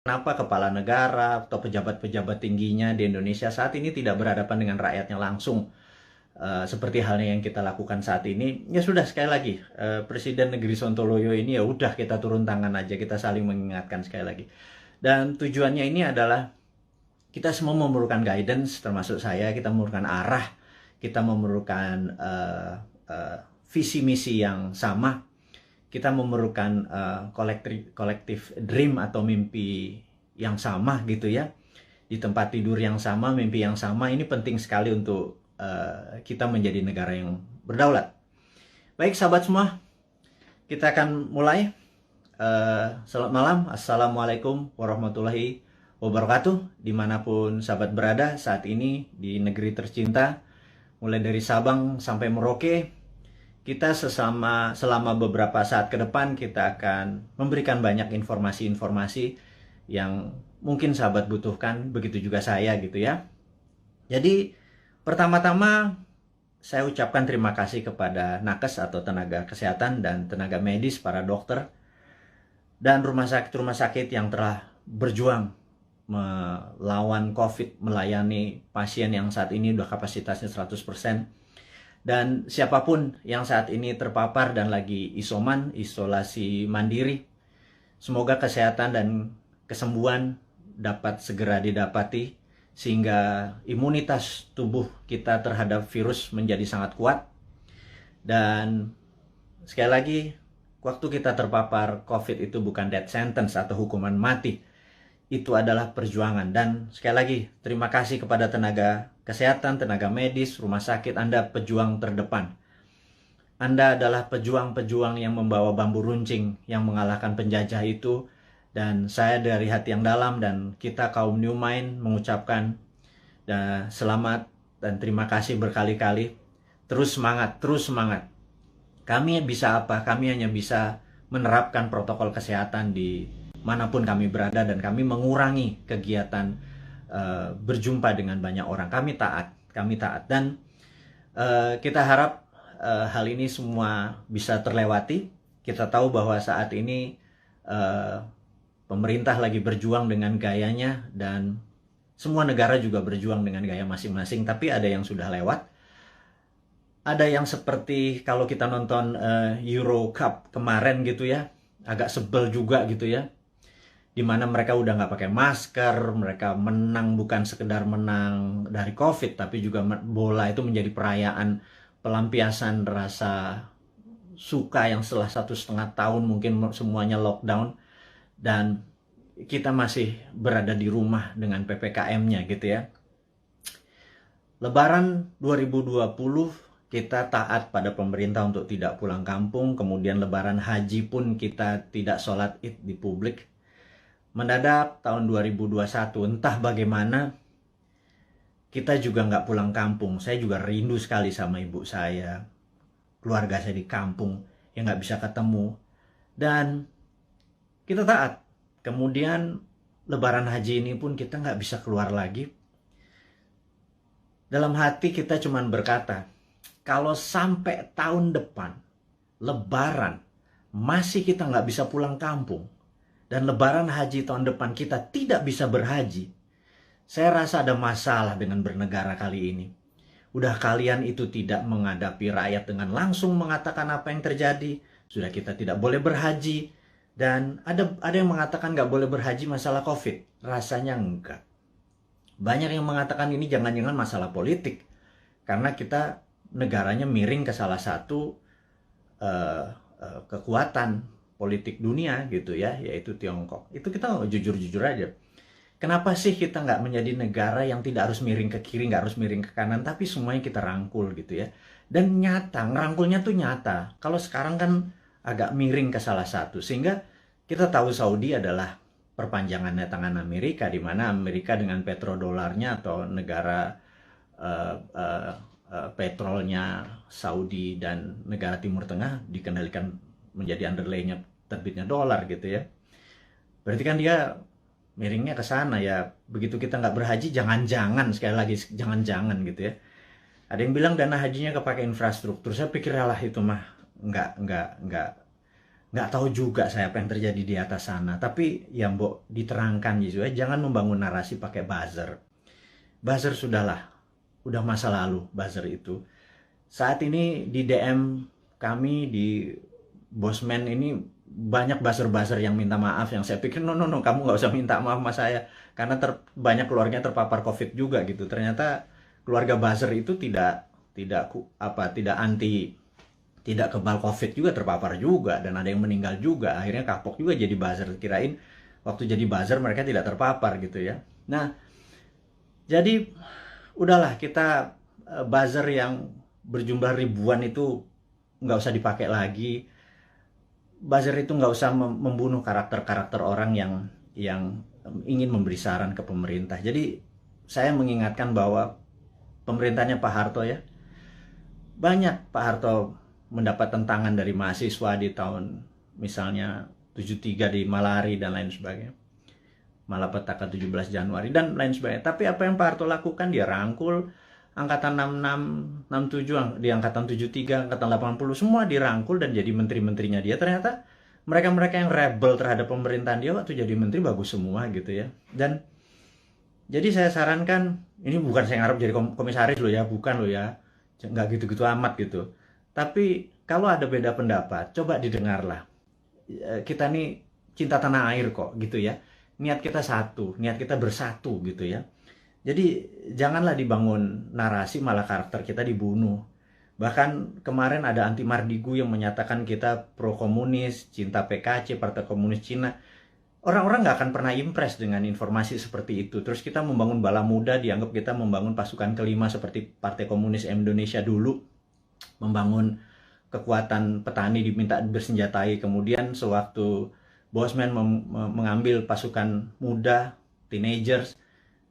Kenapa kepala negara atau pejabat-pejabat tingginya di Indonesia saat ini tidak berhadapan dengan rakyatnya langsung, seperti halnya yang kita lakukan saat ini? Ya sudah, sekali lagi, Presiden Negeri Sontoloyo ini ya udah kita turun tangan aja, kita saling mengingatkan sekali lagi. Dan tujuannya ini adalah kita semua memerlukan guidance, termasuk saya, kita memerlukan arah, kita memerlukan visi misi yang sama. Kita memerlukan kolektif dream atau mimpi yang sama gitu ya, di tempat tidur yang sama, mimpi yang sama. Ini penting sekali untuk kita menjadi negara yang berdaulat. Baik sahabat semua, kita akan mulai. Selamat malam, assalamualaikum warahmatullahi wabarakatuh, dimanapun sahabat berada saat ini di negeri tercinta, mulai dari Sabang sampai Merauke. Kita selama beberapa saat ke depan kita akan memberikan banyak informasi-informasi yang mungkin sahabat butuhkan, begitu juga saya gitu ya. Jadi pertama-tama saya ucapkan terima kasih kepada nakes atau tenaga kesehatan dan tenaga medis, para dokter dan rumah sakit yang telah berjuang melawan COVID, melayani pasien yang saat ini udah kapasitasnya 100%. Dan siapapun yang saat ini terpapar dan lagi isolasi mandiri, semoga kesehatan dan kesembuhan dapat segera didapati sehingga imunitas tubuh kita terhadap virus menjadi sangat kuat. Dan sekali lagi, waktu kita terpapar COVID itu bukan death sentence atau hukuman mati. Itu adalah perjuangan. Dan sekali lagi, terima kasih kepada tenaga kesehatan, tenaga medis, rumah sakit. Anda pejuang terdepan. Anda adalah pejuang-pejuang yang membawa bambu runcing yang mengalahkan penjajah itu. Dan saya dari hati yang dalam dan kita kaum New Mind mengucapkan selamat dan terima kasih berkali-kali. Terus semangat, terus semangat. Kami bisa apa? Kami hanya bisa menerapkan protokol kesehatan di manapun kami berada, dan kami mengurangi kegiatan berjumpa dengan banyak orang. Kami taat, dan kita harap hal ini semua bisa terlewati. Kita tahu bahwa saat ini pemerintah lagi berjuang dengan gayanya, dan semua negara juga berjuang dengan gaya masing-masing, tapi ada yang sudah lewat. Ada yang seperti kalau kita nonton Euro Cup kemarin gitu ya, agak sebel juga gitu ya, dimana mereka udah nggak pakai masker, mereka menang bukan sekedar menang dari COVID, tapi juga bola itu menjadi perayaan pelampiasan rasa suka yang setelah 1,5 tahun mungkin semuanya lockdown, dan kita masih berada di rumah dengan PPKM-nya gitu ya. Lebaran 2020 kita taat pada pemerintah untuk tidak pulang kampung, kemudian Lebaran Haji pun kita tidak sholat Id di publik. Mendadak tahun 2021, entah bagaimana, kita juga nggak pulang kampung. Saya juga rindu sekali sama ibu saya, keluarga saya di kampung yang nggak bisa ketemu. Dan kita taat. Kemudian Lebaran Haji ini pun kita nggak bisa keluar lagi. Dalam hati kita cuman berkata, kalau sampai tahun depan Lebaran masih kita nggak bisa pulang kampung, dan Lebaran Haji tahun depan kita tidak bisa berhaji, saya rasa ada masalah dengan bernegara kali ini. Udah kalian itu tidak menghadapi rakyat dengan langsung mengatakan apa yang terjadi. Sudah kita tidak boleh berhaji. Dan ada yang mengatakan nggak boleh berhaji masalah COVID. Rasanya enggak. Banyak yang mengatakan ini jangan-jangan masalah politik. Karena kita negaranya miring ke salah satu kekuatan politik dunia gitu ya, yaitu Tiongkok. Itu kita jujur-jujur aja. Kenapa sih kita nggak menjadi negara yang tidak harus miring ke kiri, nggak harus miring ke kanan, tapi semuanya kita rangkul gitu ya. Dan nyata, ngerangkulnya tuh nyata. Kalau sekarang kan agak miring ke salah satu, sehingga kita tahu Saudi adalah perpanjangannya tangan Amerika, di mana Amerika dengan petrodolarnya atau negara petrolnya Saudi dan negara Timur Tengah dikendalikan menjadi underlay-nya terbitnya dolar gitu ya. Berarti kan dia miringnya ke sana ya. Begitu kita nggak berhaji, jangan-jangan, sekali lagi jangan-jangan gitu ya. Ada yang bilang dana hajinya kepake infrastruktur. Saya pikir lah itu mah nggak nggak tahu juga saya apa yang terjadi di atas sana. Tapi yang Mbok diterangkan gitu ya, jangan membangun narasi pakai buzzer. Buzzer sudahlah, udah masa lalu buzzer itu. Saat ini di DM kami di Bosman ini banyak buzzer-buzzer yang minta maaf, yang saya pikir no, kamu nggak usah minta maaf sama saya karena banyak keluarga terpapar COVID juga gitu. Ternyata keluarga buzzer itu tidak anti, tidak kebal COVID juga, terpapar juga, dan ada yang meninggal juga. Akhirnya kapok juga jadi buzzer, kirain waktu jadi buzzer mereka tidak terpapar gitu ya. Nah, jadi udahlah, kita buzzer yang berjumlah ribuan itu nggak usah dipakai lagi. Buzzer itu nggak usah membunuh karakter-karakter orang yang ingin memberi saran ke pemerintah. Jadi saya mengingatkan bahwa pemerintahnya Pak Harto ya, banyak Pak Harto mendapat tentangan dari mahasiswa di tahun misalnya 73 di Malari dan lain sebagainya, malapetaka 17 Januari dan lain sebagainya. Tapi apa yang Pak Harto lakukan, dia rangkul angkatan 66, 67, di angkatan 73, angkatan 80, semua dirangkul dan jadi menteri-menterinya dia. Ternyata mereka-mereka yang rebel terhadap pemerintahan dia waktu jadi menteri bagus semua gitu ya. Dan jadi saya sarankan, ini bukan saya ngarep jadi komisaris loh ya, bukan loh ya, nggak gitu-gitu amat gitu. Tapi kalau ada beda pendapat, coba didengarlah. Kita nih cinta tanah air kok gitu ya. Niat kita satu, niat kita bersatu gitu ya. Jadi janganlah dibangun narasi malah karakter kita dibunuh. Bahkan kemarin ada Anti Mardigu yang menyatakan kita pro komunis, cinta PKC, Partai Komunis Cina. Orang-orang nggak akan pernah impress dengan informasi seperti itu. Terus kita membangun bala muda, dianggap kita membangun pasukan kelima seperti Partai Komunis Indonesia dulu. Membangun kekuatan petani diminta bersenjatai. Kemudian sewaktu Bosman mengambil pasukan muda, teenagers,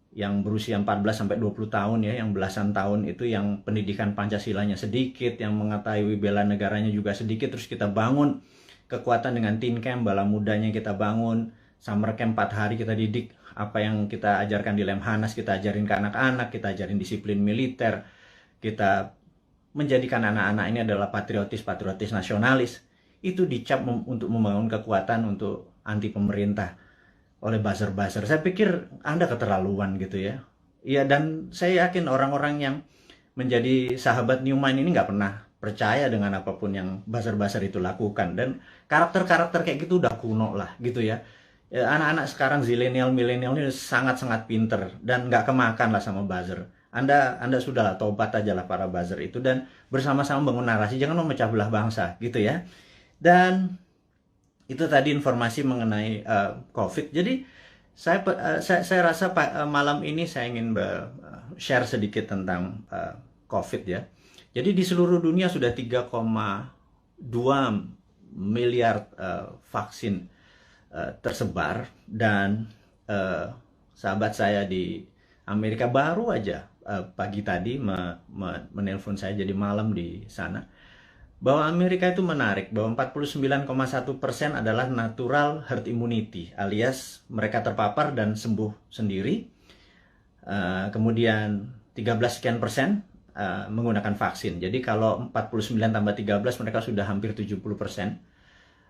yang berusia 14 sampai 20 tahun ya, yang belasan tahun itu, yang pendidikan Pancasilanya sedikit, yang mengetahui bela negaranya juga sedikit, terus kita bangun kekuatan dengan teen camp, bala mudanya kita bangun, summer camp 4 hari kita didik apa yang kita ajarkan di Lemhanas, kita ajarin ke anak-anak, kita ajarin disiplin militer, kita menjadikan anak-anak ini adalah patriotis nasionalis. Itu dicap untuk membangun kekuatan untuk anti pemerintah oleh buzzer-buzzer. Saya pikir Anda keterlaluan gitu ya. Iya, dan saya yakin orang-orang yang menjadi sahabat Newman ini nggak pernah percaya dengan apapun yang buzzer-buzzer itu lakukan. Dan karakter-karakter kayak gitu udah kuno lah gitu ya. Anak-anak sekarang zilenial, milenial ini sangat-sangat pinter dan nggak kemakan lah sama buzzer. Anda sudahlah tobat aja lah para buzzer itu dan bersama-sama bangun narasi, jangan memecah belah bangsa gitu ya. Dan itu tadi informasi mengenai COVID. Jadi saya rasa malam ini saya ingin share sedikit tentang COVID ya. Jadi di seluruh dunia sudah 3,2 miliar vaksin tersebar, dan sahabat saya di Amerika baru aja pagi tadi menelpon saya, jadi malam di sana, bahwa Amerika itu menarik bahwa 49,1% adalah natural herd immunity, alias mereka terpapar dan sembuh sendiri. Kemudian 13 sekian persen menggunakan vaksin. Jadi kalau 49 tambah 13 mereka sudah hampir 70%,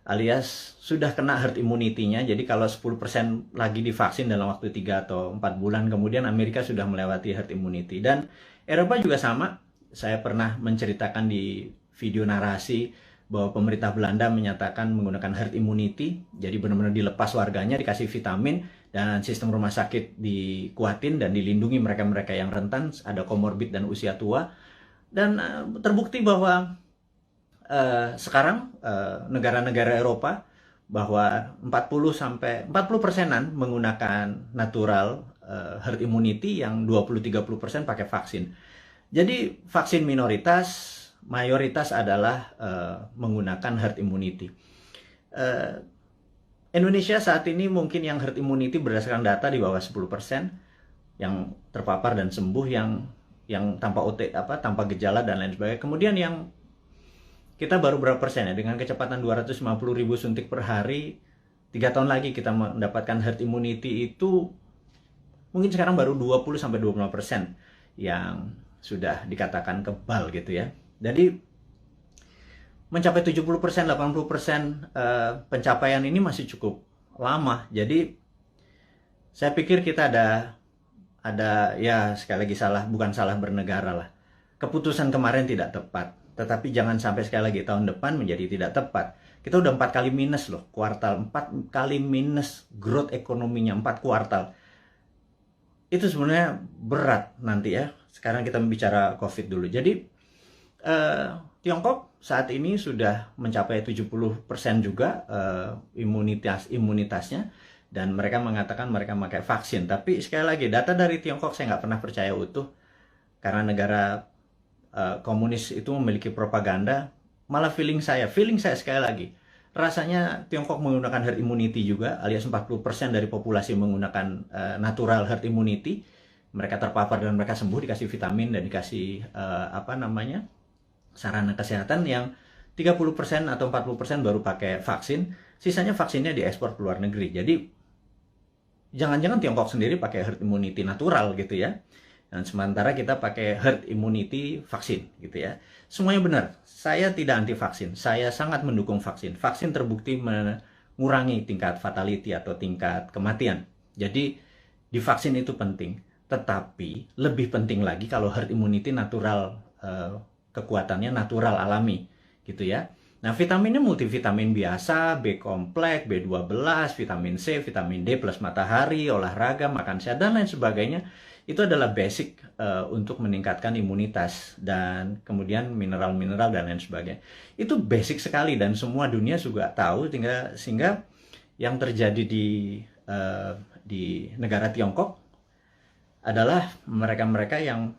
alias sudah kena herd immunity-nya. Jadi kalau 10% lagi divaksin dalam waktu 3 atau 4 bulan kemudian, Amerika sudah melewati herd immunity. Dan Eropa juga sama. Saya pernah menceritakan di video narasi bahwa pemerintah Belanda menyatakan menggunakan herd immunity, jadi benar-benar dilepas warganya, dikasih vitamin, dan sistem rumah sakit dikuatin dan dilindungi mereka-mereka yang rentan, ada komorbid dan usia tua. Dan terbukti bahwa sekarang negara-negara Eropa bahwa 40%-an menggunakan natural herd immunity, yang 20-30% pakai vaksin. Jadi vaksin minoritas, mayoritas adalah menggunakan herd immunity. Indonesia saat ini mungkin yang herd immunity berdasarkan data di bawah 10% yang terpapar dan sembuh, yang tanpa gejala dan lain sebagainya. Kemudian yang kita baru berapa persen ya, dengan kecepatan 250.000 suntik per hari, 3 tahun lagi kita mendapatkan herd immunity itu mungkin sekarang baru 20-25% yang sudah dikatakan kebal gitu ya. Jadi mencapai 70%, 80% pencapaian ini masih cukup lama. Jadi saya pikir kita ada ya sekali lagi bukan salah bernegara lah. Keputusan kemarin tidak tepat, tetapi jangan sampai sekali lagi tahun depan menjadi tidak tepat. Kita udah 4 kali minus loh, kuartal 4 kali minus growth ekonominya 4 kuartal. Itu sebenarnya berat nanti ya. Sekarang kita bicara COVID dulu. Jadi Tiongkok saat ini sudah mencapai 70% juga imunitasnya, dan mereka mengatakan mereka memakai vaksin. Tapi sekali lagi, data dari Tiongkok saya nggak pernah percaya utuh, karena negara komunis itu memiliki propaganda. Malah feeling saya sekali lagi, rasanya Tiongkok menggunakan herd immunity juga, alias 40% dari populasi menggunakan natural herd immunity. Mereka terpapar dan mereka sembuh, dikasih vitamin dan dikasih sarana kesehatan. Yang 30% atau 40% baru pakai vaksin, sisanya vaksinnya diekspor ke luar negeri. Jadi jangan-jangan Tiongkok sendiri pakai herd immunity natural gitu ya, dan sementara kita pakai herd immunity vaksin gitu ya. Semuanya benar. Saya tidak anti vaksin, saya sangat mendukung vaksin. Vaksin terbukti mengurangi tingkat fatality atau tingkat kematian. Jadi divaksin itu penting, tetapi lebih penting lagi kalau herd immunity natural, kekuatannya natural alami gitu ya. Nah, vitaminnya multivitamin biasa, B kompleks, B12, vitamin C, vitamin D plus matahari, olahraga, makan sehat dan lain sebagainya. Itu adalah basic untuk meningkatkan imunitas, dan kemudian mineral-mineral dan lain sebagainya. Itu basic sekali dan semua dunia juga tahu, sehingga yang terjadi di negara Tiongkok adalah mereka-mereka yang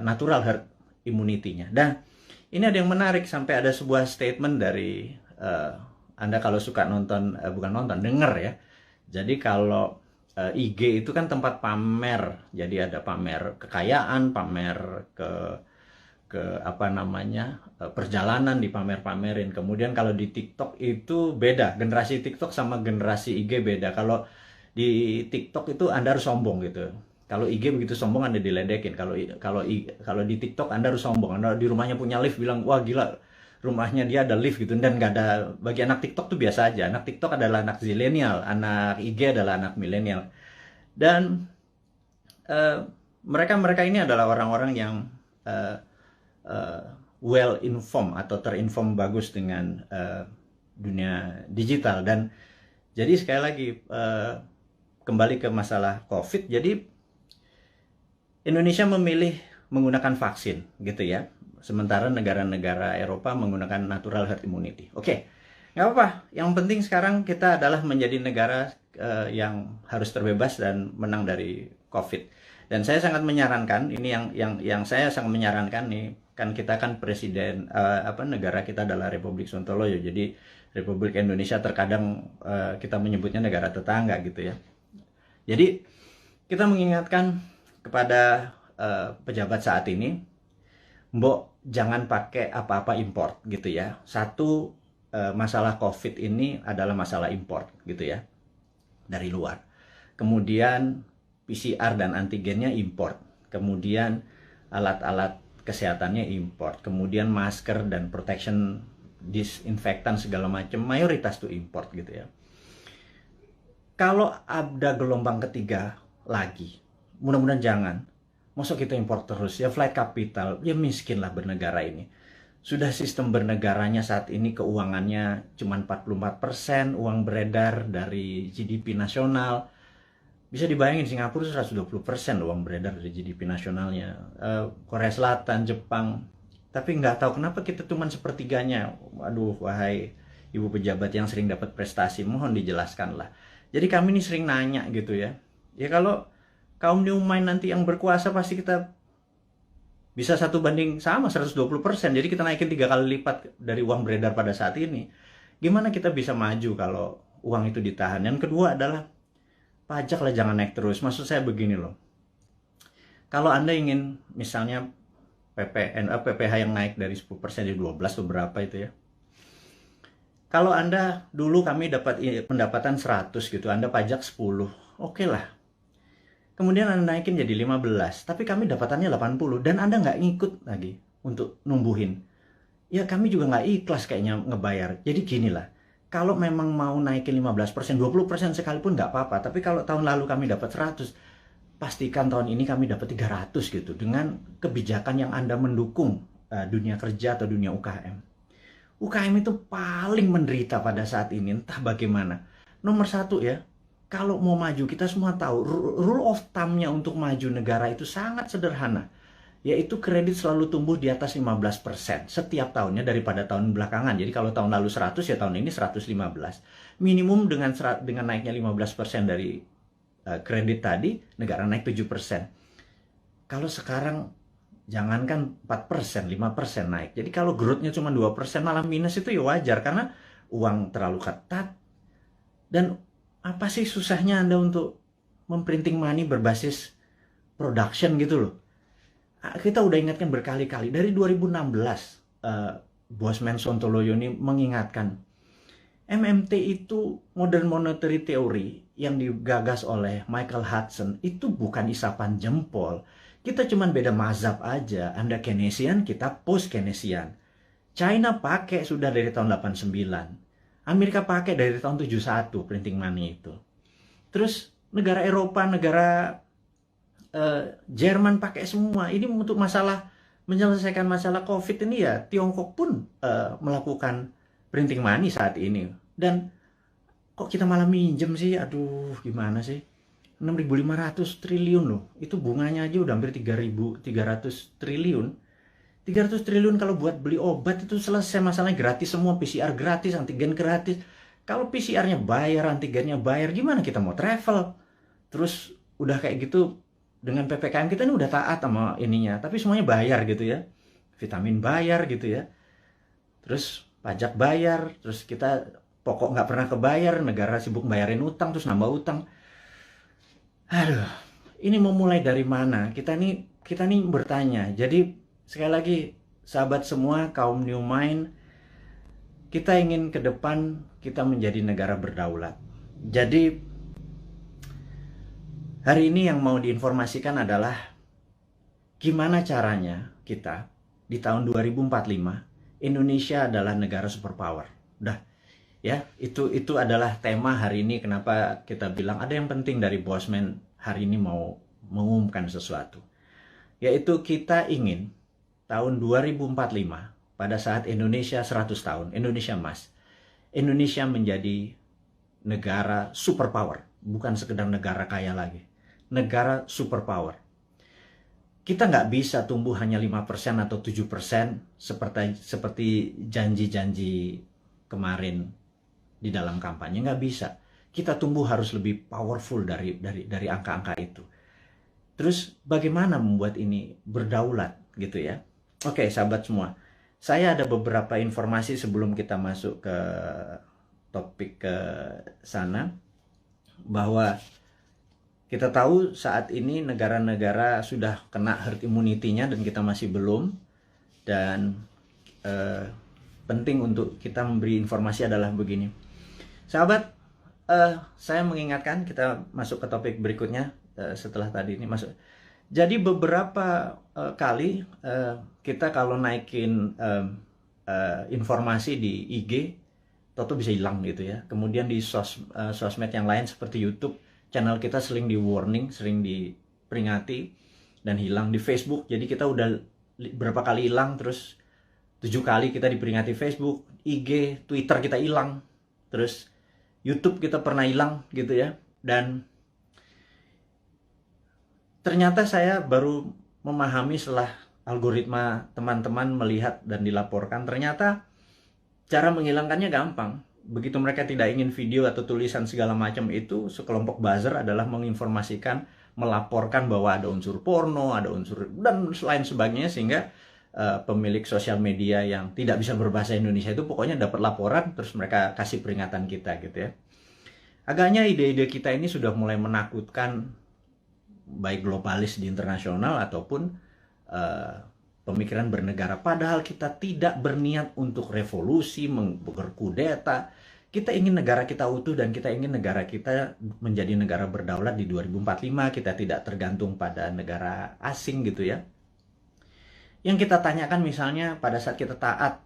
natural herd immunity-nya. Dan ini ada yang menarik, sampai ada sebuah statement dari Anda kalau suka nonton, denger ya. Jadi kalau IG itu kan tempat pamer, jadi ada pamer kekayaan, pamer ke perjalanan dipamer-pamerin. Kemudian kalau di TikTok itu beda, generasi TikTok sama generasi IG beda. Kalau di TikTok itu Anda harus sombong gitu. Kalau IG begitu sombong Anda diledekin. Kalau di TikTok Anda harus sombong. Anda di rumahnya punya lift, bilang wah gila, rumahnya dia ada lift gitu. Dan nggak ada, bagi anak TikTok tuh biasa aja. Anak TikTok adalah anak zilenial, anak IG adalah anak milenial. Dan mereka ini adalah orang-orang yang well informed atau terinform bagus dengan dunia digital. Dan jadi sekali lagi kembali ke masalah COVID. Jadi Indonesia memilih menggunakan vaksin gitu ya, sementara negara-negara Eropa menggunakan natural herd immunity. Oke, nggak apa-apa. Yang penting sekarang kita adalah menjadi negara yang harus terbebas dan menang dari COVID. Dan saya sangat menyarankan, ini yang saya sangat menyarankan nih, kan kita kan presiden, negara kita adalah Republik Sontoloyo. Jadi Republik Indonesia terkadang kita menyebutnya negara tetangga gitu ya. Jadi kita mengingatkan kepada pejabat saat ini, mbok jangan pakai apa-apa import gitu ya. Satu, masalah COVID ini adalah masalah import gitu ya, dari luar. Kemudian PCR dan antigennya import. Kemudian alat-alat kesehatannya import. Kemudian masker dan protection, disinfektan segala macam, mayoritas tuh import gitu ya. Kalau ada gelombang ketiga lagi, mudah-mudahan jangan. Masa kita impor terus ya, flight capital, ya miskin lah bernegara ini. Sudah sistem bernegaranya saat ini keuangannya cuma 44% uang beredar dari GDP nasional. Bisa dibayangin Singapura 120% uang beredar dari GDP nasionalnya. Korea Selatan, Jepang. Tapi nggak tahu kenapa kita cuma sepertiganya. Waduh, wahai ibu pejabat yang sering dapat prestasi, mohon dijelaskan lah. Jadi kami ini sering nanya gitu ya. Ya kalau kaum new mind nanti yang berkuasa, pasti kita bisa 1:120%. Jadi kita naikin 3 kali lipat dari uang beredar pada saat ini. Gimana kita bisa maju kalau uang itu ditahan? Yang kedua adalah pajak lah jangan naik terus. Maksud saya begini loh. Kalau Anda ingin misalnya PPH yang naik dari 10% jadi 12 beberapa itu ya. Kalau Anda dulu kami dapat pendapatan 100 gitu, Anda pajak 10. Oke lah. Kemudian Anda naikin jadi 15, tapi kami dapatannya 80 dan Anda nggak ngikut lagi untuk numbuhin. ya kami juga nggak ikhlas kayaknya ngebayar. Jadi gini lah, kalau memang mau naikin 15%, 20% sekalipun nggak apa-apa. Tapi kalau tahun lalu kami dapat 100, pastikan tahun ini kami dapat 300 gitu. Dengan kebijakan yang Anda mendukung dunia kerja atau dunia UKM. UKM itu paling menderita pada saat ini, entah bagaimana. Nomor satu ya, kalau mau maju, kita semua tahu, rule of thumb-nya untuk maju negara itu sangat sederhana. Yaitu kredit selalu tumbuh di atas 15% setiap tahunnya daripada tahun belakangan. Jadi kalau tahun lalu 100, ya tahun ini 115. Minimum dengan naiknya 15% dari kredit tadi, negara naik 7%. Kalau sekarang jangankan 4%, 5% naik. Jadi kalau growth-nya cuma 2% malah minus, itu ya wajar karena uang terlalu ketat. Dan apa sih susahnya Anda untuk memprinting money berbasis production gitu loh. Kita udah ingatkan berkali-kali. Dari 2016, Bosman Sontoloyo ini mengingatkan, MMT itu Modern Monetary Theory yang digagas oleh Michael Hudson itu bukan isapan jempol. Kita cuma beda mazhab aja. Anda Keynesian, kita post-Keynesian. China pakai sudah dari tahun 89. Amerika pakai dari tahun 71 printing money itu. Terus negara Eropa, negara Jerman pakai semua. Ini untuk menyelesaikan masalah COVID ini ya, Tiongkok pun melakukan printing money saat ini. Dan kok kita malah minjem sih? Aduh, gimana sih? 6.500 triliun loh. Itu bunganya aja udah hampir 3.300 triliun. 300 triliun kalau buat beli obat itu selesai masalahnya, gratis semua, PCR gratis, antigen gratis. Kalau PCR-nya bayar, antigennya bayar, gimana kita mau travel? Terus udah kayak gitu, dengan PPKM kita ini udah taat sama ininya, tapi semuanya bayar gitu ya. Vitamin bayar gitu ya. Terus pajak bayar, terus kita pokok nggak pernah kebayar, negara sibuk bayarin utang, terus nambah utang. Aduh, ini mau mulai dari mana? Kita nih bertanya. Jadi sekali lagi, sahabat semua, kaum New Mind, kita ingin ke depan kita menjadi negara berdaulat. Jadi hari ini yang mau diinformasikan adalah gimana caranya kita di tahun 2045 Indonesia adalah negara superpower. Udah ya, itu adalah tema hari ini. Kenapa kita bilang ada yang penting dari Bosman hari ini mau mengumumkan sesuatu. Yaitu kita ingin tahun 2045 pada saat Indonesia 100 tahun, Indonesia Emas, Indonesia menjadi negara superpower, bukan sekedar negara kaya lagi. Negara superpower. Kita nggak bisa tumbuh hanya 5% atau 7% seperti janji-janji kemarin di dalam kampanye. Nggak bisa. Kita tumbuh harus lebih powerful dari angka-angka itu. Terus bagaimana membuat ini berdaulat gitu ya? Oke, sahabat semua. Saya ada beberapa informasi sebelum kita masuk ke topik ke sana, bahwa kita tahu saat ini negara-negara sudah kena herd immunity-nya dan kita masih belum. Dan penting untuk kita memberi informasi adalah begini. Sahabat, saya mengingatkan, kita masuk ke topik berikutnya setelah tadi ini masuk. Jadi beberapa kali kita kalau naikin informasi di IG, toto bisa hilang gitu ya. Kemudian di sosmed yang lain seperti YouTube, channel kita sering di warning, sering diperingati dan hilang. Di Facebook, jadi kita udah berapa kali hilang, terus 7 kali kita diperingati Facebook, IG, Twitter kita hilang, terus YouTube kita pernah hilang gitu ya. Dan ternyata saya baru memahami setelah algoritma teman-teman melihat dan dilaporkan, ternyata cara menghilangkannya gampang. Begitu mereka tidak ingin video atau tulisan segala macam itu, sekelompok buzzer adalah menginformasikan, melaporkan bahwa ada unsur porno, ada unsur dan lain sebagainya, sehingga pemilik sosial media yang tidak bisa berbahasa Indonesia itu pokoknya dapat laporan, terus mereka kasih peringatan kita gitu ya. Agaknya ide-ide kita ini sudah mulai menakutkan baik globalis di internasional ataupun pemikiran bernegara. Padahal kita tidak berniat untuk revolusi, berkudeta. Kita ingin negara kita utuh dan kita ingin negara kita menjadi negara berdaulat di 2045. Kita tidak tergantung pada negara asing gitu ya. Yang kita tanyakan misalnya pada saat kita taat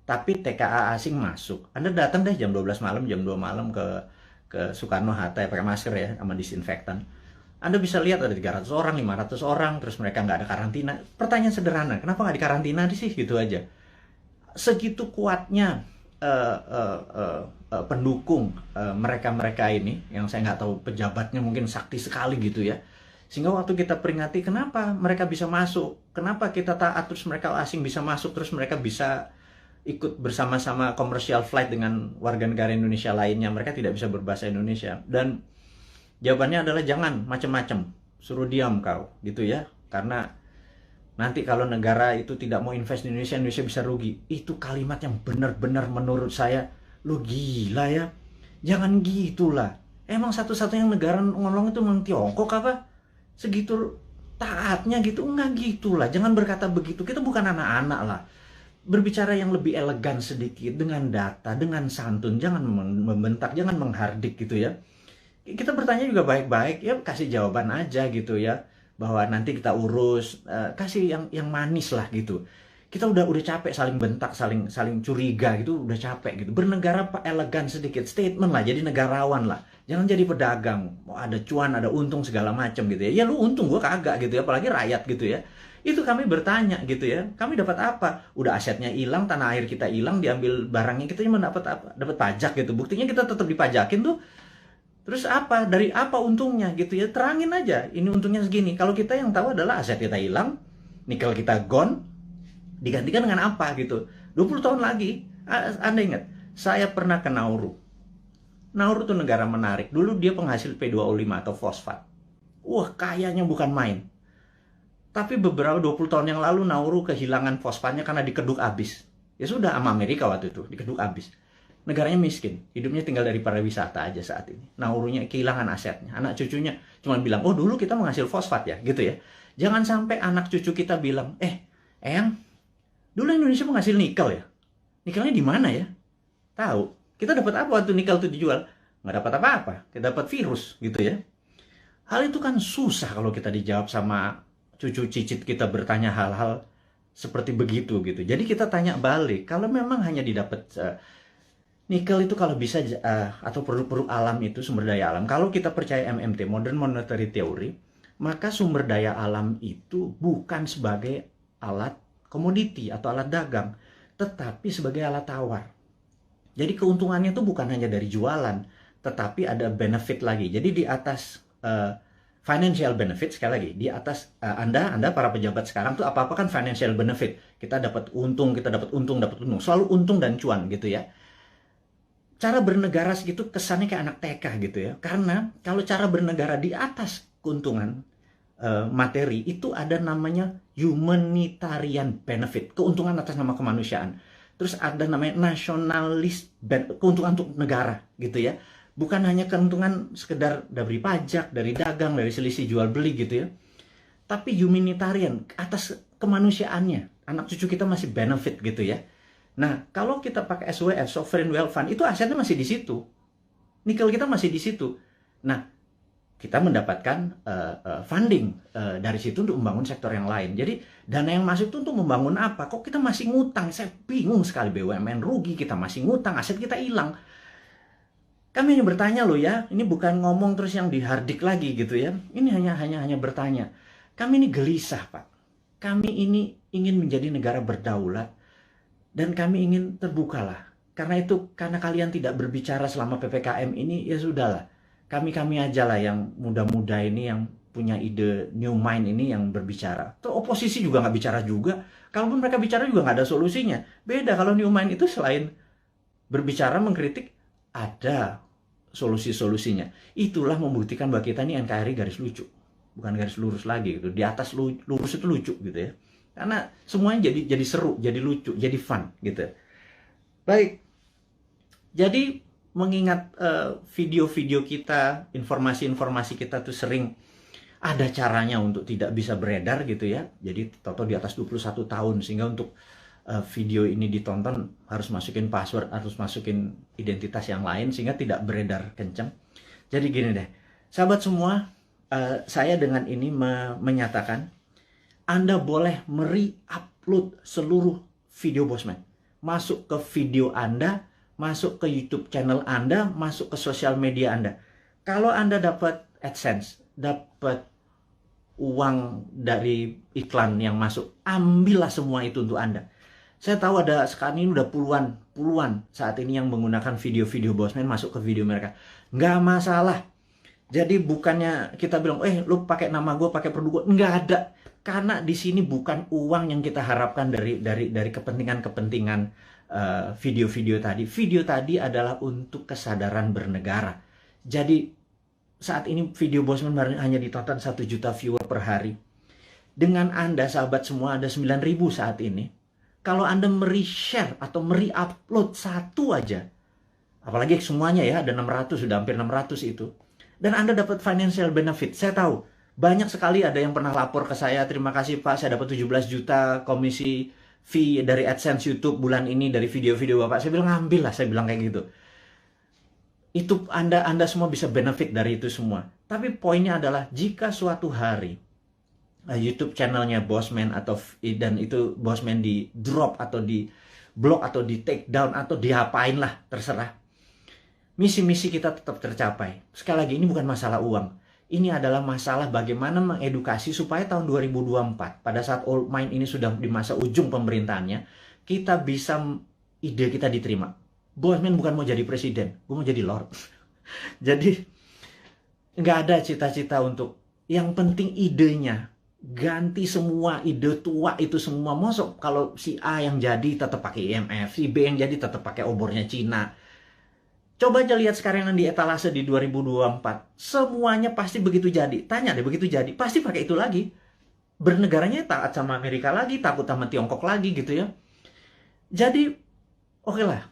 tapi TKA asing masuk. Anda datang deh jam 12 malam, jam 2 malam ke Soekarno-Hatta ya, pakai masker ya, sama disinfektan. Anda bisa lihat ada 300 orang, 500 orang, terus mereka nggak ada karantina. Pertanyaan sederhana, kenapa nggak dikarantina sih? Gitu aja. Segitu kuatnya pendukung mereka-mereka ini, yang saya nggak tahu pejabatnya mungkin sakti sekali gitu ya. Sehingga waktu kita peringati kenapa mereka bisa masuk, kenapa kita taat terus mereka asing bisa masuk, terus mereka bisa ikut bersama-sama komersial flight dengan warga negara Indonesia lainnya, mereka tidak bisa berbahasa Indonesia. Dan jawabannya adalah jangan macam-macam, suruh diam kau gitu ya, karena nanti kalau negara itu tidak mau invest di Indonesia, Indonesia bisa rugi. Itu kalimat yang benar-benar menurut saya, lu gila ya, jangan gitulah. Emang satu-satunya negara ngolong itu memang Tiongkok apa? Segitu taatnya gitu? Enggak gitulah, jangan berkata begitu, kita bukan anak-anak lah. Berbicara yang lebih elegan sedikit, dengan data, dengan santun, jangan membentak, jangan menghardik gitu ya. Kita bertanya juga baik-baik, ya kasih jawaban aja gitu ya, bahwa nanti kita urus, kasih yang manis lah gitu. Kita udah capek saling bentak, saling curiga gitu, udah capek gitu. Bernegara elegan sedikit, statement lah, jadi negarawan lah. Jangan jadi pedagang, mau ada cuan, ada untung segala macam gitu ya. Ya lu untung, gua kagak gitu ya, apalagi rakyat gitu ya. Itu kami bertanya gitu ya, kami dapat apa? Udah asetnya hilang, tanah air kita hilang, diambil barangnya, kita cuma dapat apa? Dapat pajak gitu. Buktinya kita tetap dipajakin tuh. Terus apa? Dari apa untungnya gitu ya? Terangin aja, ini untungnya segini. Kalau kita yang tahu adalah aset kita hilang, nikel kita gone, digantikan dengan apa gitu. 20 tahun lagi, Anda ingat, saya pernah ke Nauru. Nauru tuh negara menarik. Dulu dia penghasil P2O5 atau fosfat. Wah, kayanya bukan main. Tapi beberapa 20 tahun yang lalu Nauru kehilangan fosfatnya karena dikeduk abis. Ya sudah, sama Amerika waktu itu, dikeduk abis. Negaranya miskin, hidupnya tinggal dari pariwisata aja saat ini. Naurunya kehilangan asetnya. Anak cucunya cuma bilang, oh dulu kita menghasil fosfat ya, gitu ya. Jangan sampai anak cucu kita bilang, Eyang, dulu Indonesia menghasil nikel ya? Nikelnya di mana ya? Tahu, kita dapat apa waktu nikel itu dijual? Nggak dapat apa-apa, kita dapat virus, gitu ya. Hal itu kan susah kalau kita dijawab sama cucu cicit kita bertanya hal-hal seperti begitu gitu. Jadi kita tanya balik, kalau memang hanya didapat nikel itu kalau bisa atau produk-produk alam itu sumber daya alam. Kalau kita percaya MMT, Modern Monetary Theory, maka sumber daya alam itu bukan sebagai alat komoditi atau alat dagang, tetapi sebagai alat tawar. Jadi keuntungannya itu bukan hanya dari jualan, tetapi ada benefit lagi. Jadi di atas financial benefit, sekali lagi, di atas Anda para pejabat sekarang tuh apa-apa kan financial benefit. Kita dapat untung, dapat untung. Selalu untung dan cuan gitu ya. Cara bernegara segitu kesannya kayak anak TK gitu ya. Karena kalau cara bernegara di atas keuntungan materi, itu ada namanya humanitarian benefit. Keuntungan atas nama kemanusiaan. Terus ada namanya nationalist keuntungan untuk negara gitu ya. Bukan hanya keuntungan sekedar dari pajak, dari dagang, dari selisih jual beli gitu ya. Tapi humanitarian, atas kemanusiaannya. Anak cucu kita masih benefit gitu ya. Nah, kalau kita pakai SWF, Sovereign Wealth Fund, itu asetnya masih di situ. Nikel kita masih di situ. Nah, kita mendapatkan funding dari situ untuk membangun sektor yang lain. Jadi, dana yang masuk itu untuk membangun apa? Kok kita masih ngutang? Saya bingung sekali, BUMN rugi, kita masih ngutang, aset kita hilang. Kami hanya bertanya loh ya, ini bukan ngomong terus yang dihardik lagi gitu ya. Ini hanya bertanya. Kami ini gelisah, Pak. Kami ini ingin menjadi negara berdaulat dan kami ingin terbukalah. Karena itu, karena kalian tidak berbicara selama PPKM ini, ya sudahlah. Kami aja lah yang muda-muda ini yang punya ide new mind ini yang berbicara. Terus oposisi juga nggak bicara juga. Kalaupun mereka bicara juga nggak ada solusinya. Beda kalau new mind itu selain berbicara, mengkritik, ada solusi-solusinya. Itulah membuktikan bahwa kita ini NKRI garis lucu, bukan garis lurus lagi gitu. Di atas lurus itu lucu gitu ya. Karena semuanya jadi seru, jadi lucu, jadi fun gitu. Baik. Jadi mengingat video-video kita, informasi-informasi kita tuh sering ada caranya untuk tidak bisa beredar gitu ya. Jadi Toto di atas 21 tahun sehingga untuk video ini ditonton harus masukin password, harus masukin identitas yang lain sehingga tidak beredar kencang. Jadi gini deh, sahabat semua, saya dengan ini menyatakan Anda boleh mere-upload seluruh video Bosman. masuk ke video Anda, masuk ke YouTube channel Anda, masuk ke sosial media Anda. Kalau Anda dapat AdSense, dapat uang dari iklan yang masuk, ambillah semua itu untuk Anda. Saya tahu ada sekarang ini udah puluhan saat ini yang menggunakan video-video Bosman masuk ke video mereka. Nggak masalah. Jadi bukannya kita bilang, lu pakai nama gue, pakai produk gue. Nggak ada. Karena di sini bukan uang yang kita harapkan dari kepentingan-kepentingan video-video tadi. Video tadi adalah untuk kesadaran bernegara. Jadi saat ini video Bosman hanya ditonton 1 juta viewer per hari. Dengan Anda, sahabat semua, ada 9.000 saat ini. Kalau Anda share atau upload satu aja, apalagi semuanya ya, ada 600, sudah hampir 600 itu. Dan Anda dapat financial benefit. Saya tahu, banyak sekali ada yang pernah lapor ke saya, terima kasih Pak, saya dapat 17 juta komisi fee dari AdSense YouTube bulan ini, dari video-video Bapak. Saya bilang, ambil lah, saya bilang kayak gitu. Itu Anda semua bisa benefit dari itu semua. Tapi poinnya adalah jika suatu hari YouTube channelnya Bosman dan itu Bosman di drop atau di block atau di take down atau diapain lah, terserah. Misi-misi kita tetap tercapai. Sekali lagi, ini bukan masalah uang. Ini adalah masalah bagaimana mengedukasi supaya tahun 2024, pada saat Old Mind ini sudah di masa ujung pemerintahannya, kita bisa, ide kita diterima. Bosman bukan mau jadi presiden, gue mau jadi lord. Jadi nggak ada cita-cita untuk, yang penting idenya. Ganti semua ide tua itu semua. Mosok kalau si A yang jadi tetap pakai IMF, si B yang jadi tetap pakai obornya Cina. Coba aja lihat sekarang yang di etalase di 2024. Semuanya pasti begitu jadi. Tanya deh, begitu jadi, pasti pakai itu lagi. Bernegaranya taat sama Amerika lagi, takut sama Tiongkok lagi gitu ya. Jadi, oke lah.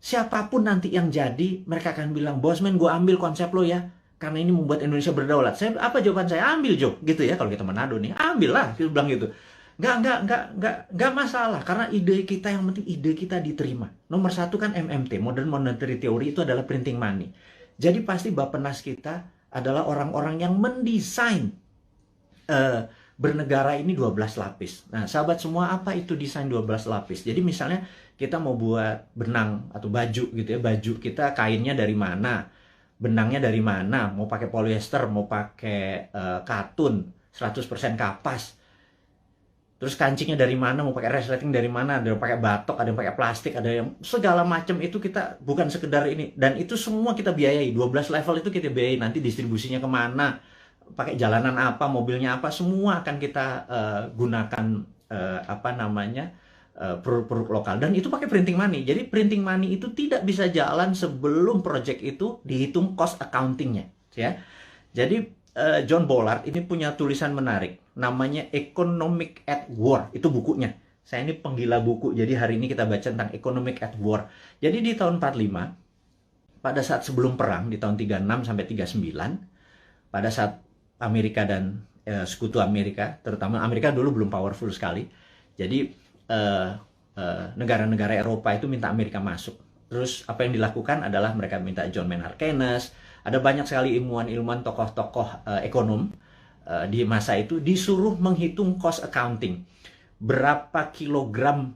Siapapun nanti yang jadi, mereka akan bilang, Bosman, gue ambil konsep lo ya, karena ini membuat Indonesia berdaulat. Apa jawaban saya? Ambil, Jo, gitu ya. Kalau kita Manado nih, ambil lah, kita bilang gitu. Nggak masalah, karena ide kita, yang penting ide kita diterima. Nomor satu kan MMT, Modern Monetary Theory, itu adalah printing money. Jadi pasti Bappenas kita adalah orang-orang yang mendesain bernegara ini 12 lapis. Nah, sahabat semua, apa itu desain 12 lapis? Jadi misalnya kita mau buat benang atau baju gitu ya, baju kita kainnya dari mana, benangnya dari mana, mau pakai polyester, mau pakai katun, 100% kapas. Terus kancingnya dari mana, mau pakai resleting dari mana, ada yang pakai batok, ada yang pakai plastik, ada yang segala macam itu kita bukan sekedar ini. Dan itu semua kita biayai, 12 level itu kita biayai, nanti distribusinya kemana, pakai jalanan apa, mobilnya apa, semua akan kita gunakan produk-produk lokal. Dan itu pakai printing money. Jadi printing money itu tidak bisa jalan sebelum project itu dihitung cost accountingnya. Ya. Jadi John Bollard ini punya tulisan menarik, namanya Economic at War, itu bukunya. Saya ini penggila buku, jadi hari ini kita baca tentang Economic at War. Jadi di tahun 45, pada saat sebelum perang, di tahun 36 sampai 39, pada saat Amerika dan sekutu Amerika, terutama Amerika dulu belum powerful sekali, jadi negara-negara Eropa itu minta Amerika masuk. Terus apa yang dilakukan adalah mereka minta John Maynard Keynes, ada banyak sekali ilmuwan-ilmuwan, tokoh-tokoh ekonom di masa itu disuruh menghitung cost accounting. Berapa kilogram,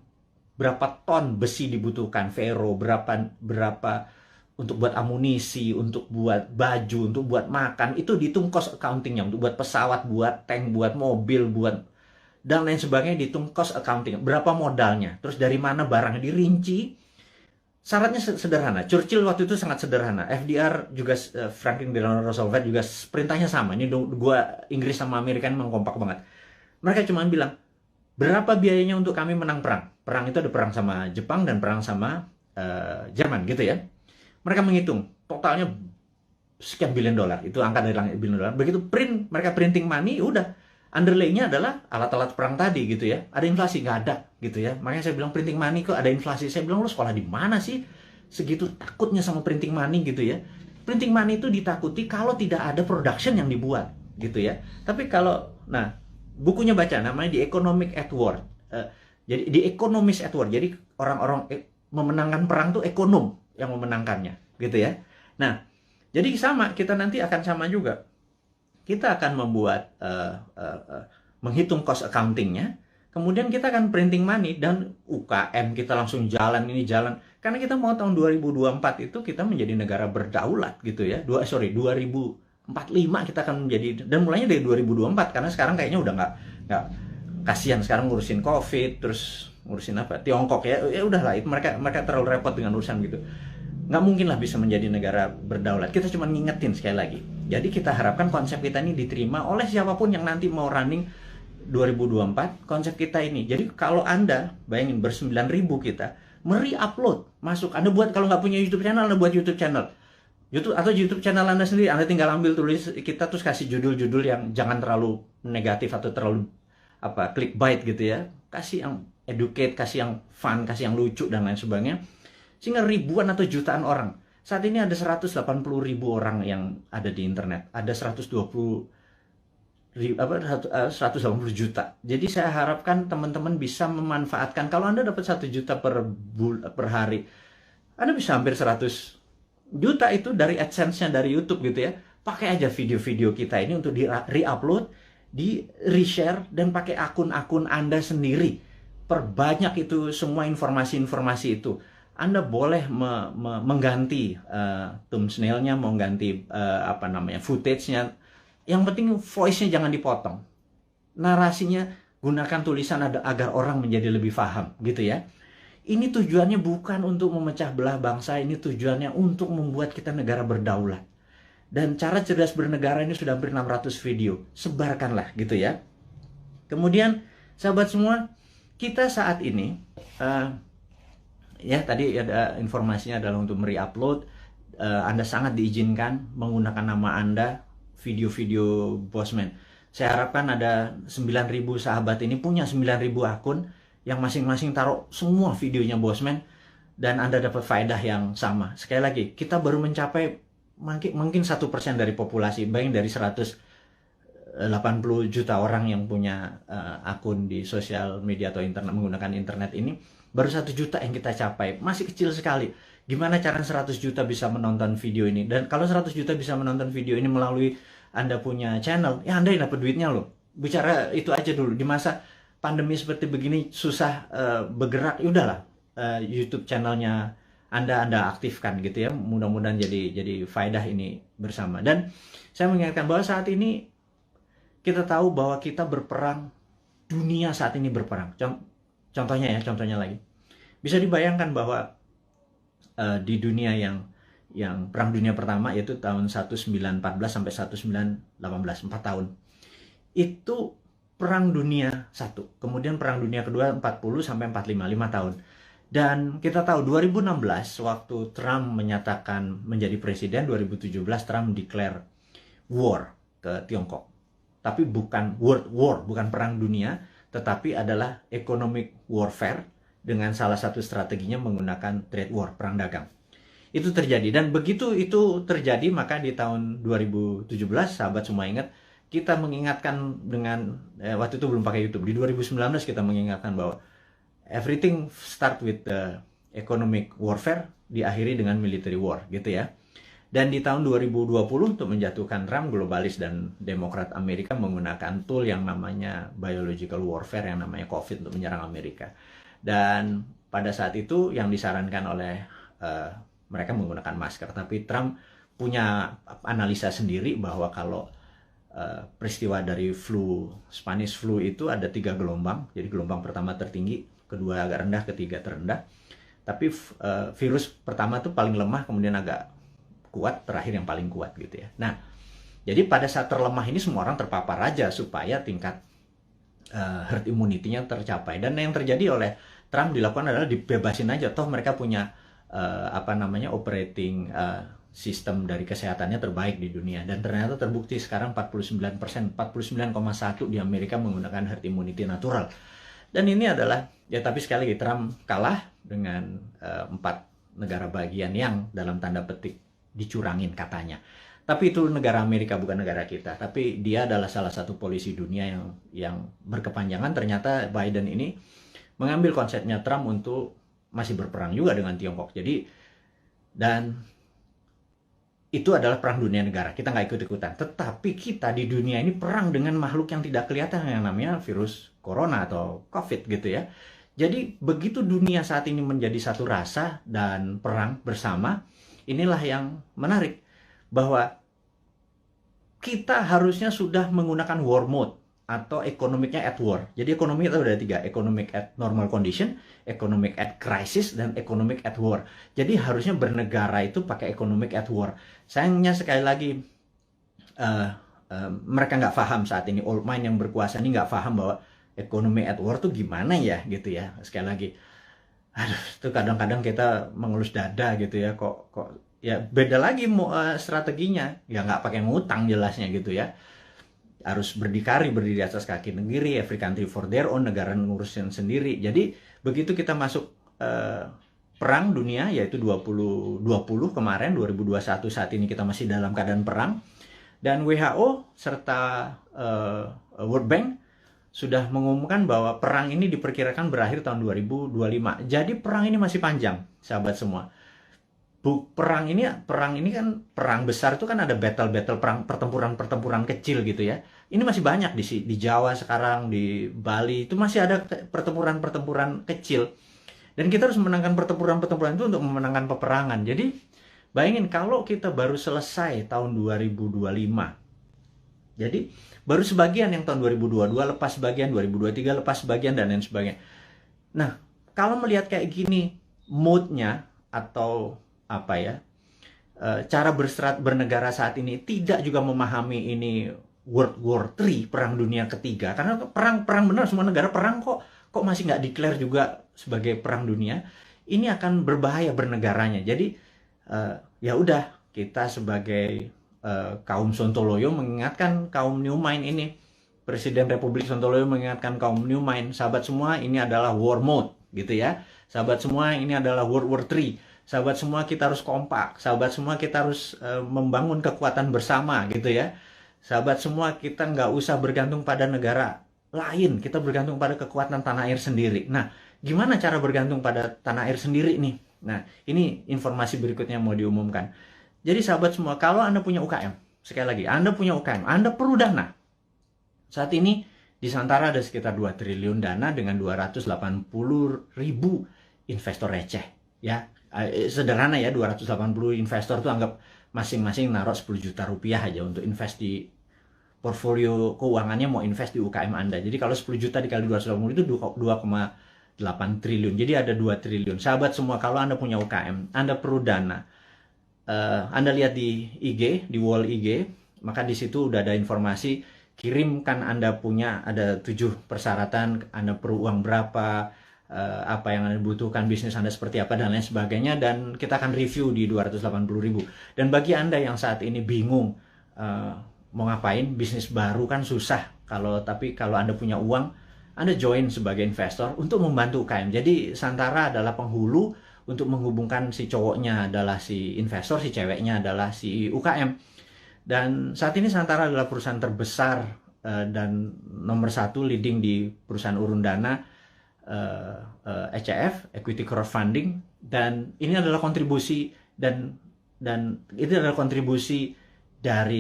berapa ton besi dibutuhkan, ferro, berapa untuk buat amunisi, untuk buat baju, untuk buat makan, itu dihitung cost accountingnya. Untuk buat pesawat, buat tank, buat mobil, buat dan lain sebagainya dihitung cost accounting. Berapa modalnya, terus dari mana barangnya dirinci. Syaratnya sederhana. Churchill waktu itu sangat sederhana. FDR juga, Franklin Delano Roosevelt juga perintahnya sama. Ini dua Inggris sama Amerika memang kompak banget. Mereka cuma bilang, berapa biayanya untuk kami menang perang? Perang itu ada perang sama Jepang dan perang sama Jerman gitu ya. Mereka menghitung totalnya sekian billion dolar. Itu angka dari langit billion dolar. Begitu mereka printing money, udah. Underlay-nya adalah alat-alat perang tadi gitu ya. Ada inflasi? Nggak ada gitu ya. Makanya saya bilang printing money kok ada inflasi. Saya bilang, lu sekolah di mana sih? Segitu takutnya sama printing money gitu ya. Printing money itu ditakuti kalau tidak ada production yang dibuat gitu ya. Tapi kalau, nah, bukunya baca, namanya The Economic at War. Jadi The Economist at War. Jadi orang-orang memenangkan perang tuh ekonom yang memenangkannya gitu ya. Nah, jadi sama, kita nanti akan sama juga. Kita akan membuat menghitung cost accountingnya, kemudian kita akan printing money dan UKM kita langsung jalan ini jalan. Karena kita mau tahun 2024 itu kita menjadi negara berdaulat gitu ya. 2045 kita akan menjadi, dan mulainya dari 2024 karena sekarang kayaknya udah nggak kasihan sekarang ngurusin COVID, terus ngurusin apa Tiongkok ya udahlah, itu mereka terlalu repot dengan urusan gitu. Nggak mungkin lah bisa menjadi negara berdaulat. Kita cuma ngingetin sekali lagi. Jadi kita harapkan konsep kita ini diterima oleh siapapun yang nanti mau running 2024, konsep kita ini. Jadi kalau Anda, bayangin ber-9.000 kita, upload masuk. Anda buat, kalau nggak punya YouTube channel, Anda buat YouTube channel. YouTube channel Anda sendiri, Anda tinggal ambil tulis kita, terus kasih judul-judul yang jangan terlalu negatif atau terlalu clickbait gitu ya. Kasih yang educate, kasih yang fun, kasih yang lucu, dan lain sebagainya. Sehingga ribuan atau jutaan orang. Saat ini ada 180.000 orang yang ada di internet. Ada 180 juta. Jadi saya harapkan teman-teman bisa memanfaatkan. Kalau Anda dapat 1 juta per hari, Anda bisa hampir 100 juta itu dari AdSense-nya dari YouTube gitu ya. Pakai aja video-video kita ini untuk di-re-upload, di-reshare, dan pakai akun-akun Anda sendiri. Perbanyak itu semua informasi-informasi itu. Anda boleh mengganti thumbnail-nya, mengganti footage-nya. Yang penting voice-nya jangan dipotong. Narasinya gunakan tulisan agar orang menjadi lebih paham gitu ya. Ini tujuannya bukan untuk memecah belah bangsa, ini tujuannya untuk membuat kita negara berdaulat. Dan cara cerdas bernegara ini sudah hampir 600 video. Sebarkanlah gitu ya. Kemudian sahabat semua, kita saat ini ya tadi ada informasinya adalah untuk upload. Anda sangat diizinkan menggunakan nama Anda video-video Bosman. Saya harapkan ada 9.000 sahabat ini punya 9.000 akun yang masing-masing taruh semua videonya Bosman, dan Anda dapat faedah yang sama. Sekali lagi, kita baru mencapai mungkin 1% dari populasi. Bayangin dari 180 juta orang yang punya akun di sosial media atau internet, menggunakan internet ini, baru 1 juta yang kita capai. Masih kecil sekali. Gimana cara 100 juta bisa menonton video ini? Dan kalau 100 juta bisa menonton video ini melalui Anda punya channel, ya Anda yang dapat duitnya loh. Bicara itu aja dulu. Di masa pandemi seperti begini, susah bergerak, ya udahlah. YouTube channelnya Anda aktifkan gitu ya. Mudah-mudahan jadi faedah ini bersama. Dan saya mengingatkan bahwa saat ini kita tahu bahwa kita berperang, dunia saat ini berperang. Contohnya lagi. Bisa dibayangkan bahwa di dunia yang perang dunia pertama, yaitu tahun 1914 sampai 1918, 4 tahun. Itu perang dunia 1. Kemudian perang dunia kedua 40 sampai 45, 5 tahun. Dan kita tahu 2016 waktu Trump menyatakan menjadi presiden, 2017 Trump declare war ke Tiongkok. Tapi bukan world war, bukan perang dunia, tetapi adalah economic warfare, dengan salah satu strateginya menggunakan trade war, perang dagang. Itu terjadi, dan begitu itu terjadi, maka di tahun 2017, sahabat semua ingat, kita mengingatkan dengan, waktu itu belum pakai YouTube, di 2019 kita mengingatkan bahwa everything start with the economic warfare, diakhiri dengan military war, gitu ya. Dan di tahun 2020 untuk menjatuhkan Trump, globalis dan Demokrat Amerika menggunakan tool yang namanya biological warfare, yang namanya COVID, untuk menyerang Amerika. Dan pada saat itu yang disarankan oleh mereka menggunakan masker. Tapi Trump punya analisa sendiri bahwa kalau peristiwa dari Spanish flu itu ada 3 gelombang. Jadi gelombang pertama tertinggi, kedua agak rendah, ketiga terendah. Tapi virus pertama itu paling lemah, kemudian agak kuat, terakhir yang paling kuat gitu ya. Nah, jadi pada saat terlemah ini semua orang terpapar aja supaya tingkat herd immunity-nya tercapai. Dan yang terjadi oleh Trump dilakukan adalah dibebasin aja, toh mereka punya operating sistem dari kesehatannya terbaik di dunia. Dan ternyata terbukti sekarang 49%, 49,1% di Amerika menggunakan herd immunity natural. Dan ini adalah, ya tapi sekali lagi Trump kalah dengan 4 negara bagian yang dalam tanda petik dicurangin katanya. Tapi itu negara Amerika, bukan negara kita. Tapi dia adalah salah satu polisi dunia yang berkepanjangan. Ternyata Biden ini mengambil konsepnya Trump untuk masih berperang juga dengan Tiongkok. Jadi, dan itu adalah perang dunia negara. Kita nggak ikut-ikutan. Tetapi kita di dunia ini perang dengan makhluk yang tidak kelihatan yang namanya virus corona atau COVID gitu ya. Jadi begitu dunia saat ini menjadi satu rasa dan perang bersama, inilah yang menarik. Bahwa kita harusnya sudah menggunakan war mode atau ekonomiknya at war. Jadi ekonomi itu ada 3, economic at normal condition, economic at crisis, dan economic at war. Jadi harusnya bernegara itu pakai economic at war. Sayangnya sekali lagi mereka nggak paham saat ini, old mind yang berkuasa ini nggak paham bahwa ekonomi at war tuh gimana ya gitu ya. Sekali lagi, aduh, itu kadang-kadang kita mengelus dada gitu ya, kok ya beda lagi strateginya, ya nggak pakai ngutang jelasnya gitu ya. Harus berdikari, berdiri atas kaki sendiri, every country for their own, negara ngurusin sendiri. Jadi begitu kita masuk perang dunia, yaitu 2020 kemarin, 2021 saat ini kita masih dalam keadaan perang, dan WHO serta World Bank sudah mengumumkan bahwa perang ini diperkirakan berakhir tahun 2025. Jadi perang ini masih panjang, sahabat semua. Perang ini kan perang besar itu kan ada battle perang, pertempuran kecil gitu ya. Ini masih banyak di Jawa sekarang, di Bali itu masih ada pertempuran kecil. Dan kita harus memenangkan pertempuran itu untuk memenangkan peperangan. Jadi bayangin kalau kita baru selesai tahun 2025. Jadi baru sebagian yang tahun 2022 lepas sebagian, 2023 lepas sebagian, dan lain sebagainya. Nah, kalau melihat kayak gini mood-nya atau apa ya, cara bernegara saat ini tidak juga memahami ini World War III, perang dunia ketiga, karena perang benar, semua negara perang kok masih nggak declare juga sebagai perang dunia. Ini akan berbahaya bernegaranya. Jadi ya udah, kita sebagai kaum Sontoloyo mengingatkan kaum New Mind ini, Presiden Republik Sontoloyo mengingatkan kaum New Mind, sahabat semua, ini adalah war mode gitu ya. Sahabat semua, ini adalah World War III. Sahabat semua, kita harus kompak. Sahabat semua, kita harus membangun kekuatan bersama gitu ya. Sahabat semua, kita nggak usah bergantung pada negara lain. Kita bergantung pada kekuatan tanah air sendiri. Nah, gimana cara bergantung pada tanah air sendiri nih? Nah, ini informasi berikutnya mau diumumkan. Jadi sahabat semua, kalau Anda punya UKM, sekali lagi, Anda punya UKM, Anda perlu dana. Saat ini di Santara ada sekitar 2 triliun dana dengan 280.000 investor receh ya. Sederhana ya, 280 investor tuh anggap masing-masing naruh 10 juta rupiah aja untuk invest di portfolio keuangannya, mau invest di UKM Anda. Jadi kalau 10 juta dikali 280 itu 2,8 triliun. Jadi ada 2 triliun. Sahabat semua, kalau Anda punya UKM, Anda perlu dana. Anda lihat di IG, di wall IG, maka di situ udah ada informasi, kirimkan Anda punya, ada 7 persyaratan, Anda perlu uang berapa, apa yang Anda butuhkan, bisnis Anda seperti apa, dan lain sebagainya, dan kita akan review di 280.000. Dan bagi Anda yang saat ini bingung mau ngapain, bisnis baru kan susah, tapi kalau Anda punya uang, Anda join sebagai investor untuk membantu UKM. Jadi Santara adalah penghulu untuk menghubungkan si cowoknya adalah si investor, si ceweknya adalah si UKM. Dan saat ini Santara adalah perusahaan terbesar dan nomor 1 leading di perusahaan urun dana, ECF, Equity Crowdfunding, dan ini adalah kontribusi dan itu adalah kontribusi dari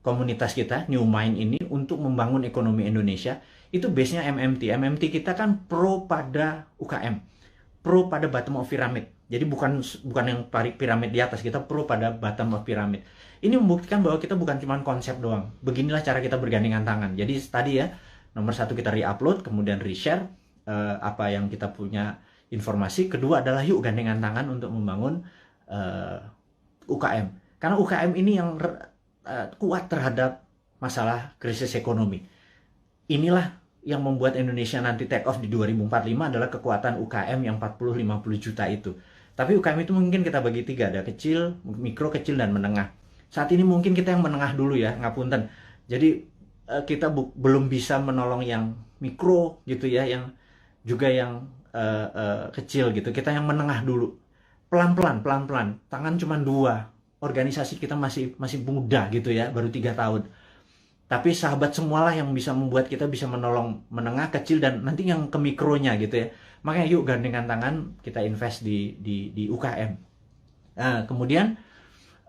komunitas kita New Mind ini untuk membangun ekonomi Indonesia. Itu base-nya MMT kita kan pro pada UKM, pro pada bottom of pyramid. Jadi bukan yang piramid di atas, kita pro pada bottom of pyramid. Ini membuktikan bahwa kita bukan cuma konsep doang. Beginilah cara kita bergandengan tangan. Jadi tadi ya, nomor 1 kita re-upload, kemudian re-share apa yang kita punya informasi. Kedua adalah yuk gandengan tangan untuk membangun UKM. Karena UKM ini yang kuat terhadap masalah krisis ekonomi. Inilah yang membuat Indonesia nanti take off di 2045 adalah kekuatan UKM yang 40-50 juta itu. Tapi UKM itu mungkin kita bagi 3, ada kecil, mikro, kecil, dan menengah. Saat ini mungkin kita yang menengah dulu ya, ngapunten. Jadi kita belum bisa menolong yang mikro gitu ya, yang juga yang kecil gitu. Kita yang menengah dulu. Pelan-pelan. Tangan cuma 2. Organisasi kita masih muda gitu ya, baru 3 tahun. Tapi sahabat semualah yang bisa membuat kita bisa menolong menengah, kecil, dan nanti yang ke mikronya gitu ya. Makanya yuk gandengan tangan, kita invest di UKM. Nah, kemudian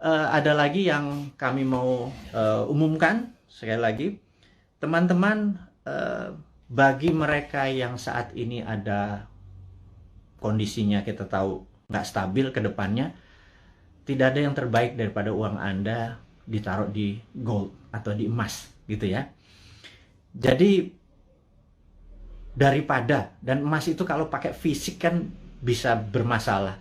ada lagi yang kami mau umumkan sekali lagi, teman-teman, bagi mereka yang saat ini ada kondisinya kita tahu nggak stabil ke depannya, tidak ada yang terbaik daripada uang Anda ditaruh di gold atau di emas gitu ya. Jadi daripada, dan emas itu kalau pakai fisik kan bisa bermasalah.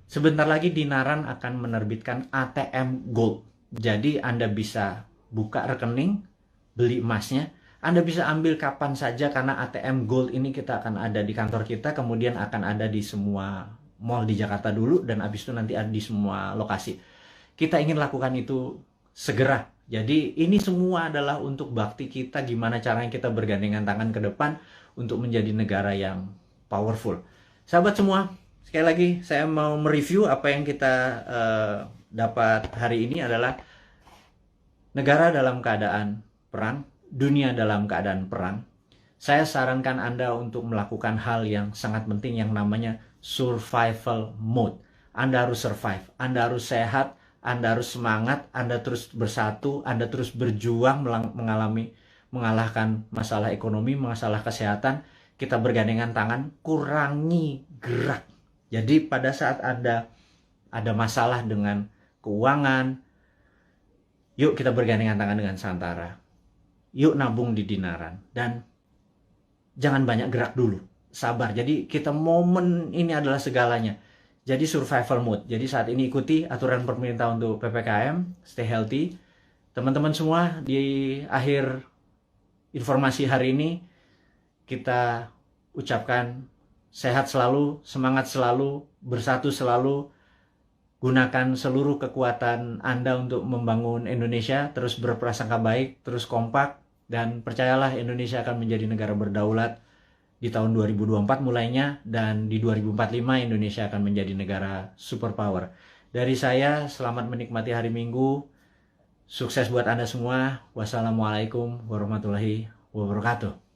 Sebentar lagi Dinaran akan menerbitkan ATM Gold. Jadi Anda bisa buka rekening, beli emasnya. Anda bisa ambil kapan saja karena ATM Gold ini kita akan ada di kantor kita, kemudian akan ada di semua mall di Jakarta dulu, dan habis itu nanti ada di semua lokasi. Kita ingin lakukan itu segera. Jadi ini semua adalah untuk bakti kita, gimana caranya kita bergandengan tangan ke depan untuk menjadi negara yang powerful. Sahabat semua, sekali lagi saya mau mereview apa yang kita dapat hari ini adalah negara dalam keadaan perang, dunia dalam keadaan perang. Saya sarankan Anda untuk melakukan hal yang sangat penting yang namanya survival mode. Anda harus survive, Anda harus sehat, Anda harus semangat, Anda terus bersatu, Anda terus berjuang mengalahkan masalah ekonomi, masalah kesehatan. Kita bergandengan tangan, kurangi gerak. Jadi pada saat ada masalah dengan keuangan, yuk kita bergandengan tangan dengan Santara. Yuk nabung di Dinaran. Dan jangan banyak gerak dulu. Sabar. Jadi kita momen ini adalah segalanya. Jadi survival mode. Jadi saat ini ikuti aturan pemerintah untuk PPKM. Stay healthy. Teman-teman semua, di akhir informasi hari ini kita ucapkan sehat selalu, semangat selalu, bersatu selalu. Gunakan seluruh kekuatan Anda untuk membangun Indonesia, terus berprasangka baik, terus kompak, dan percayalah Indonesia akan menjadi negara berdaulat di tahun 2024 mulainya, dan di 2045 Indonesia akan menjadi negara superpower. Dari saya, selamat menikmati hari Minggu, sukses buat Anda semua. Wassalamualaikum warahmatullahi wabarakatuh.